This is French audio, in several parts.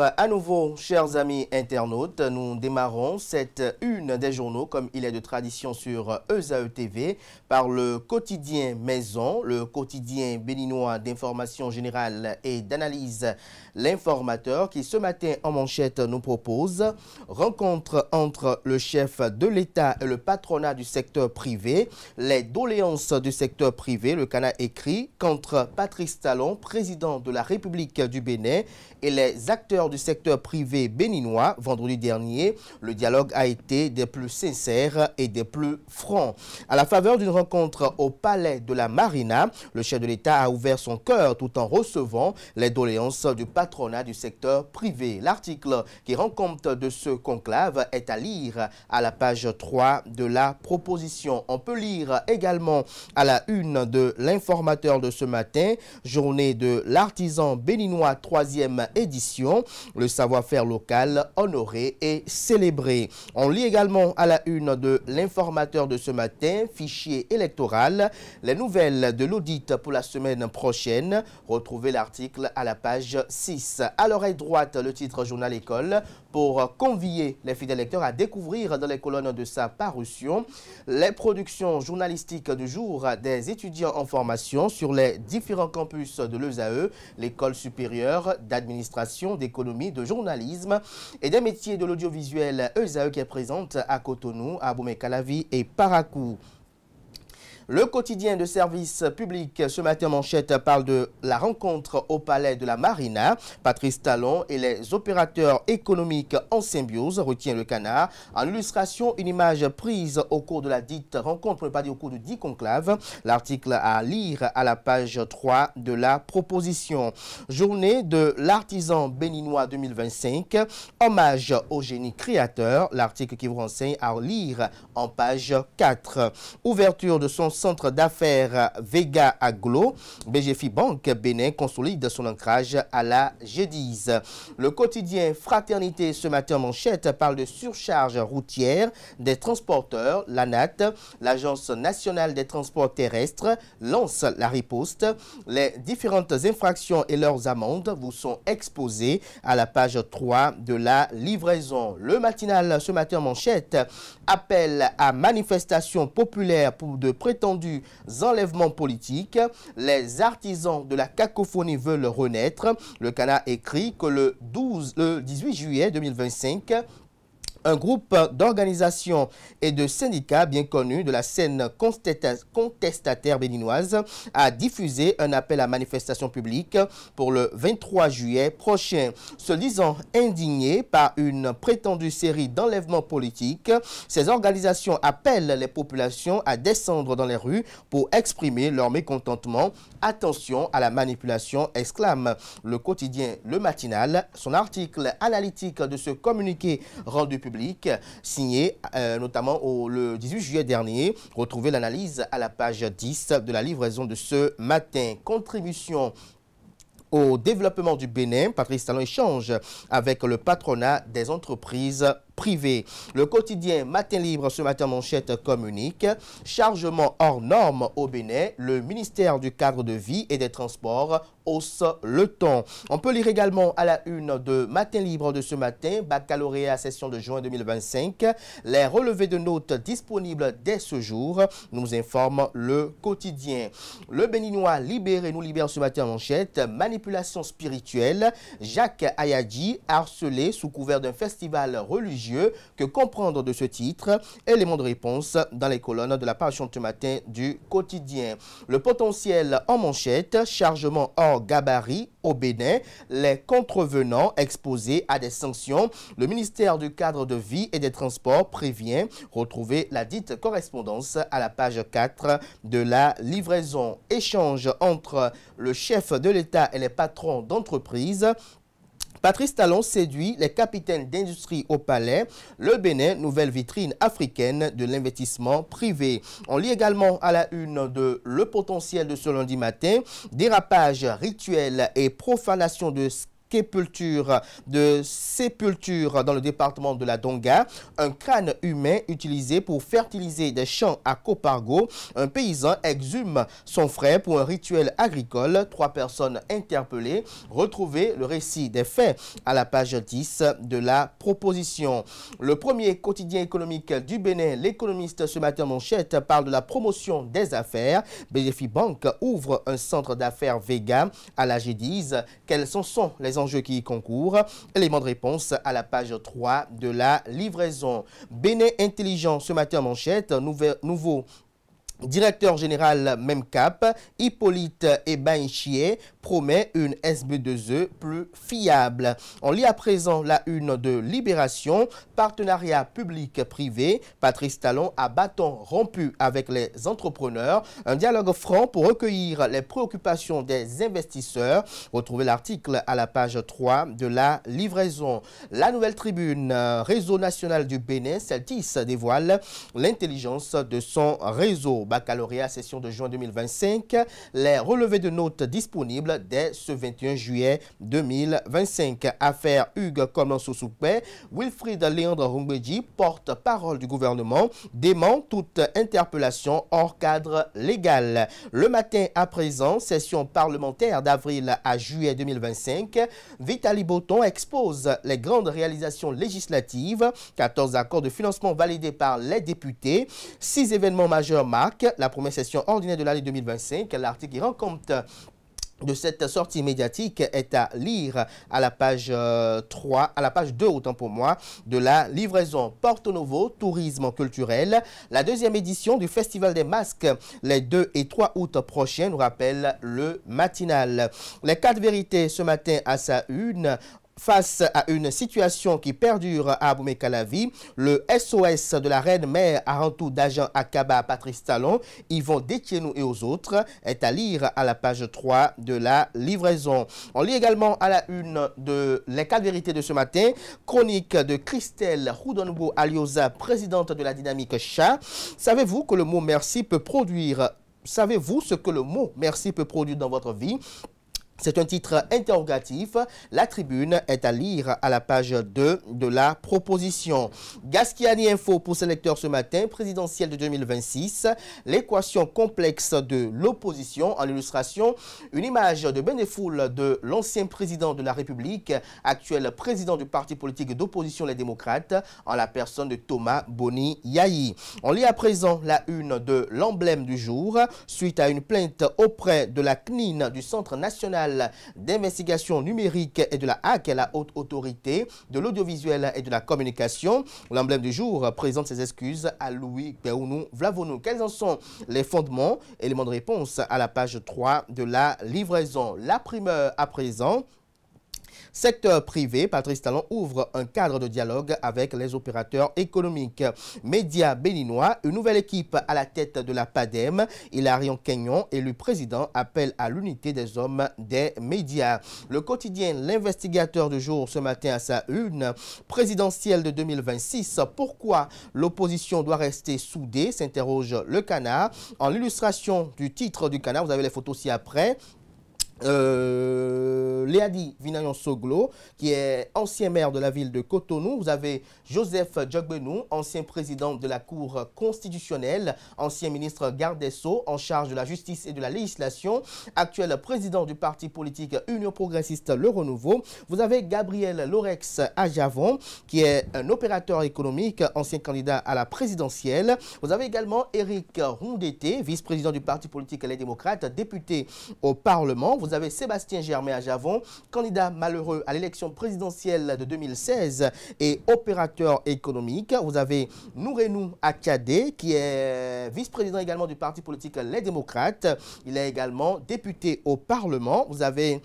à nouveau, chers amis internautes. Nous démarrons cette une des journaux, comme il est de tradition sur ESAE TV, par le quotidien Maison, le quotidien béninois d'information générale et d'analyse, l'informateur, qui ce matin en manchette nous propose rencontre entre le chef de l'État et le patronat du secteur privé, les doléances du secteur privé. Le Cana écrit qu'entre Patrice Talon, président de la République du Bénin, et les acteurs du secteur privé béninois, vendredi dernier, le dialogue a été des plus sincères et des plus francs. À la faveur d'une rencontre au palais de la Marina, le chef de l'État a ouvert son cœur tout en recevant les doléances du patronat du secteur privé. L'article qui rend compte de ce conclave est à lire à la page 3 de la proposition. On peut lire également à la une de l'informateur de ce matin, journée de l'artisan béninois 3e édition, le savoir-faire local honoré et célébré. On lit également à la une de l'informateur de ce matin, fichier électoral, les nouvelles de l'audit pour la semaine prochaine. Retrouvez l'article à la page 6. À l'oreille droite, le titre Journal École pour convier les fidèles lecteurs à découvrir dans les colonnes de sa parution les productions journalistiques du jour des étudiants en formation sur les différents campus de l'ESAE, l'école supérieure d'administration, d'économie, de journalisme et des métiers de l'audiovisuel ESAE qui est présente à Cotonou, à Abomey-Calavi et Parakou. Le quotidien de service public ce matin manchette parle de la rencontre au palais de la Marina. Patrice Talon et les opérateurs économiques en symbiose, retient le Canard. En illustration, une image prise au cours de la dite rencontre, pour ne pas dire au cours de 10 conclaves. L'article à lire à la page 3 de la proposition. Journée de l'artisan béninois 2025. Hommage au génie créateur. L'article qui vous renseigne à lire en page 4. Ouverture de son centre d'affaires Vega Aglo, BGFI Banque Bénin consolide son ancrage à la G10. Le quotidien Fraternité ce matin en manchette parle de surcharge routière des transporteurs. L'ANAT, l'Agence nationale des transports terrestres, lance la riposte. Les différentes infractions et leurs amendes vous sont exposées à la page 3 de la livraison. Le matinal ce matin en manchette appelle à manifestation populaire pour de prétendus enlèvements politiques. Les artisans de la cacophonie veulent renaître. Le Canard écrit que le 18 juillet 2025, un groupe d'organisations et de syndicats bien connus de la scène contestataire béninoise a diffusé un appel à manifestation publique pour le 23 juillet prochain. Se disant indignés par une prétendue série d'enlèvements politiques, ces organisations appellent les populations à descendre dans les rues pour exprimer leur mécontentement. Attention à la manipulation, exclame le quotidien Le Matinal. Son article analytique de ce communiqué rendu public signé notamment le 18 juillet dernier. Retrouvez l'analyse à la page 10 de la livraison de ce matin. Contribution au développement du Bénin, Patrice Talon échange avec le patronat des entreprises privées. Le quotidien Matin Libre ce matin manchette communique. Chargement hors norme au Bénin, le ministère du cadre de vie et des transports hausse le ton. On peut lire également à la une de Matin Libre de ce matin, baccalauréat session de juin 2025, les relevés de notes disponibles dès ce jour, nous informe le quotidien. Le Béninois libéré nous libère ce matin en manchette, manipulation spirituelle, Jacques Ayadji harcelé sous couvert d'un festival religieux. Que comprendre de ce titre? Élément de réponse dans les colonnes de la parution de ce matin du quotidien. Le potentiel en manchette, chargement hors gabarit au Bénin, les contrevenants exposés à des sanctions. Le ministère du cadre de vie et des transports prévient. Retrouvez la dite correspondance à la page 4 de la livraison. Échange entre le chef de l'État et les patrons d'entreprise. Patrice Talon séduit les capitaines d'industrie au palais. Le Bénin, nouvelle vitrine africaine de l'investissement privé. On lit également à la une de Le Potentiel de ce lundi matin, dérapage rituel et profanation de sépulture dans le département de la Donga. Un crâne humain utilisé pour fertiliser des champs à Copargo. Un paysan exhume son frère pour un rituel agricole. 3 personnes interpellées. Retrouvez le récit des faits à la page 10 de la proposition. Le premier quotidien économique du Bénin, l'économiste ce matin manchette, parle de la promotion des affaires. BGFI Bank ouvre un centre d'affaires Vega à la G10. Quels sont les enjeux qui y concourent? Élément de réponse à la page 3 de la livraison. Bénin intelligent ce matin manchette, nouveau directeur général Memcap, Hippolyte Ebaïchier, promet une SB2E plus fiable. On lit à présent la une de Libération, partenariat public-privé, Patrice Talon à bâton rompu avec les entrepreneurs, un dialogue franc pour recueillir les préoccupations des investisseurs. Retrouvez l'article à la page 3 de la livraison. La Nouvelle Tribune, réseau national du Bénin, Celtis dévoile l'intelligence de son réseau. Baccalauréat session de juin 2025, les relevés de notes disponibles dès ce 21 juillet 2025. Affaire Hugues Coman-Sosoupé, Wilfried Léandre Rungbeji, porte-parole du gouvernement, dément toute interpellation hors cadre légal. Le matin à présent, session parlementaire d'avril à juillet 2025, Vitali Boton expose les grandes réalisations législatives, 14 accords de financement validés par les députés, 6 événements majeurs marquent la première session ordinaire de l'année 2025. L'article qui rend compte de cette sortie médiatique est à lire à la page 3, à la page 2, autant pour moi, de la livraison. Porto Novo, tourisme culturel. La deuxième édition du Festival des Masques, les 2 et 3 août prochains, nous rappelle le matinal. Les 4 vérités ce matin à sa une. Face à une situation qui perdure à Aboumé-Calavi, le SOS de la Reine-Mère Arantou d'agent Akaba à Patrice Talon, Yvon Détienou et aux autres, est à lire à la page 3 de la livraison. On lit également à la une de Les 4 vérités de ce matin, chronique de Christelle Roudonbo Alioza, présidente de la Dynamique Chat. Savez-vous que le mot merci peut produire, savez-vous ce que le mot merci peut produire dans votre vie? C'est un titre interrogatif. La tribune est à lire à la page 2 de la proposition. Gasquiani Info pour ses lecteurs ce matin, présidentielle de 2026. L'équation complexe de l'opposition en illustration. Une image de Benefoul de l'ancien président de la République, actuel président du parti politique d'opposition Les Démocrates, en la personne de Thomas Boni Yahi. On lit à présent la une de l'emblème du jour, suite à une plainte auprès de la CNIN du Centre national d'investigation numérique et de la HAC, la haute autorité de l'audiovisuel et de la communication. L'emblème du jour présente ses excuses à Louis Béounou Vlavonou. Quels en sont les fondements? Élément de réponse à la page 3 de la livraison. La primeur à présent. Secteur privé, Patrice Talon ouvre un cadre de dialogue avec les opérateurs économiques. Médias béninois, une nouvelle équipe à la tête de la PADEM. Hilarion Kenyon, élu président, appelle à l'unité des hommes des médias. Le quotidien L'Investigateur du jour ce matin à sa une. Présidentielle de 2026, pourquoi l'opposition doit rester soudée, s'interroge le Canard. En l'illustration du titre du Canard, vous avez les photos ci-après. Léadi Vinayon Soglo, qui est ancien maire de la ville de Cotonou. Vous avez Joseph Djogbenou, ancien président de la Cour constitutionnelle, ancien ministre garde des Sceaux en charge de la justice et de la législation, actuel président du parti politique Union progressiste Le Renouveau. Vous avez Gabriel Lorex Ajavon, qui est un opérateur économique, ancien candidat à la présidentielle. Vous avez également Éric Rondeté, vice-président du parti politique Les Démocrates, député au Parlement. Vous avez Sébastien Germain Ajavon, candidat malheureux à l'élection présidentielle de 2016 et opérateur économique. Vous avez Nourenou Akadé, qui est vice-président également du parti politique Les Démocrates. Il est également député au Parlement. Vous avez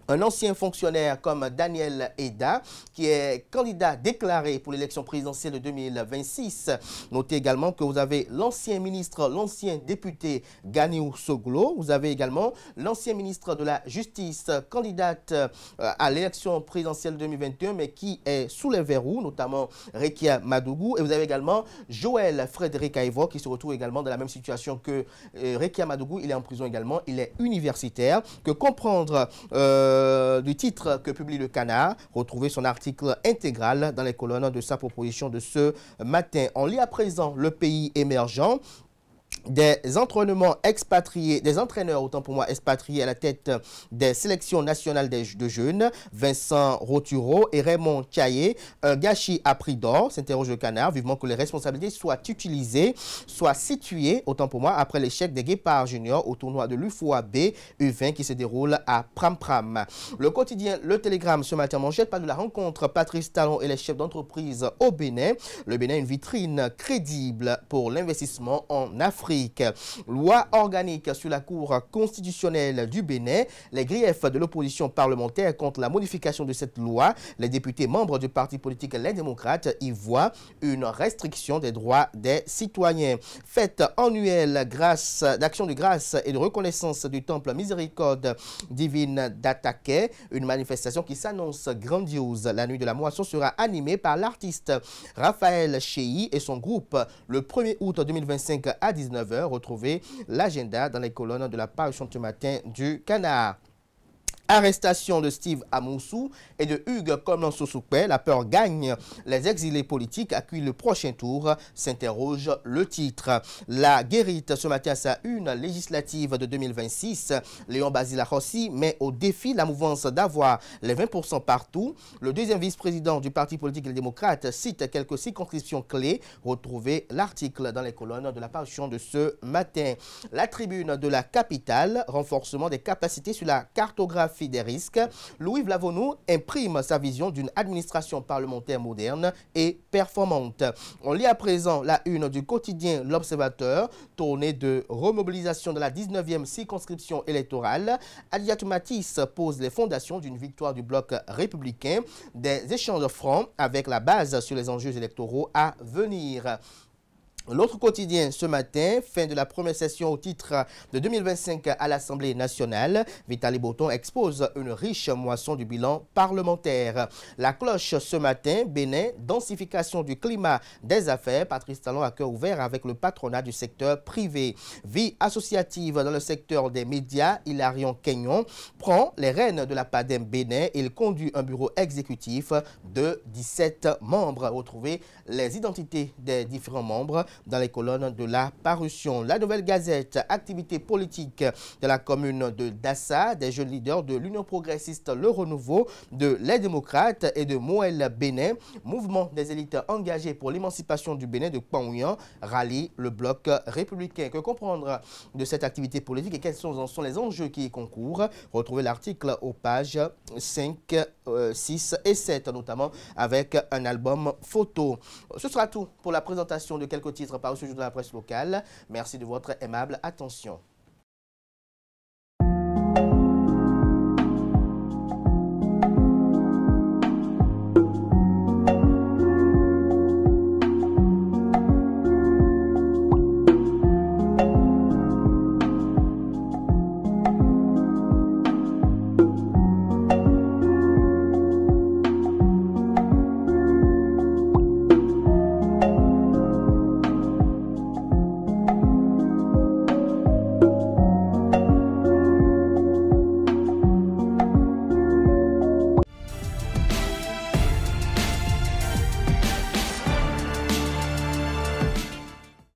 un ancien fonctionnaire comme Daniel Eda, qui est candidat déclaré pour l'élection présidentielle de 2026. Notez également que vous avez l'ancien ministre, l'ancien député Ganiou Soglo. Vous avez également l'ancien ministre de la Justice, candidate à l'élection présidentielle 2021, mais qui est sous les verrous, notamment Rekia Madougou. Et vous avez également Joël Frédéric Aïvo, qui se retrouve également dans la même situation que Rekia Madougou. Il est en prison également, il est universitaire. Que comprendre du titre que publie le Canard. Retrouvez son article intégral dans les colonnes de sa proposition de ce matin. On lit à présent Le Pays émergent. Des entraînements expatriés, des entraîneurs, autant pour moi, expatriés à la tête des sélections nationales de jeunes, Vincent Rotureau et Raymond Thiaye. Un gâchis à prix d'or, s'interroge le Canard, vivement que les responsabilités soient utilisées, soient situées, autant pour moi, après l'échec des Guépards juniors au tournoi de l'UFOA B U20 qui se déroule à Pram-Pram. Le quotidien Le Télégramme ce matin manchette parle de la rencontre Patrice Talon et les chefs d'entreprise au Bénin. Le Bénin, une vitrine crédible pour l'investissement en Afrique. Loi organique sur la Cour constitutionnelle du Bénin. Les griefs de l'opposition parlementaire contre la modification de cette loi. Les députés membres du parti politique Les Démocrates y voient une restriction des droits des citoyens. Fête annuelle d'action de grâce et de reconnaissance du Temple Miséricorde Divine d'Ataquet. Une manifestation qui s'annonce grandiose. La nuit de la moisson sera animée par l'artiste Raphaël Chéhi et son groupe le 1er août 2025 à 19h. Retrouvez l'agenda dans les colonnes de la page ce matin du Canard. Arrestation de Steve Amoussou et de Hugues Komlan-Sosukwe. La peur gagne. Les exilés politiques accueillent le prochain tour, s'interroge le titre. La guérite ce matin à sa une législative de 2026. Léon Basila Rossi met au défi la mouvance d'avoir les 20% partout. Le deuxième vice-président du parti politique Les Démocrates cite quelques circonscriptions clés. Retrouvez l'article dans les colonnes de la parution de ce matin. La tribune de la capitale, renforcement des capacités sur la cartographie des risques. Louis Vlavonou imprime sa vision d'une administration parlementaire moderne et performante. On lit à présent la une du quotidien L'Observateur, tournée de remobilisation de la 19e circonscription électorale. Adiatou Matisse pose les fondations d'une victoire du bloc républicain. Des échanges francs avec la base sur les enjeux électoraux à venir. L'autre quotidien ce matin, fin de la première session au titre de 2025 à l'Assemblée nationale. Vitali Boton expose une riche moisson du bilan parlementaire. La cloche ce matin, Bénin, densification du climat des affaires. Patrice Talon à cœur ouvert avec le patronat du secteur privé. Vie associative dans le secteur des médias. Hilarion Kenyon prend les rênes de la PADEM Bénin. Il conduit un bureau exécutif de 17 membres. Retrouvez les identités des différents membres dans les colonnes de la parution. La Nouvelle Gazette, activité politique de la commune de Dassa, des jeunes leaders de l'Union progressiste Le Renouveau, de Les Démocrates et de Moël Bénin. Mouvement des élites engagées pour l'émancipation du Bénin de Kpangouyan rallie le bloc républicain. Que comprendre de cette activité politique et quels sont les enjeux qui y concourent? Retrouvez l'article aux pages 5, 6 et 7, notamment avec un album photo. Ce sera tout pour la présentation de quelques titres par ce jour de la presse locale. Merci de votre aimable attention.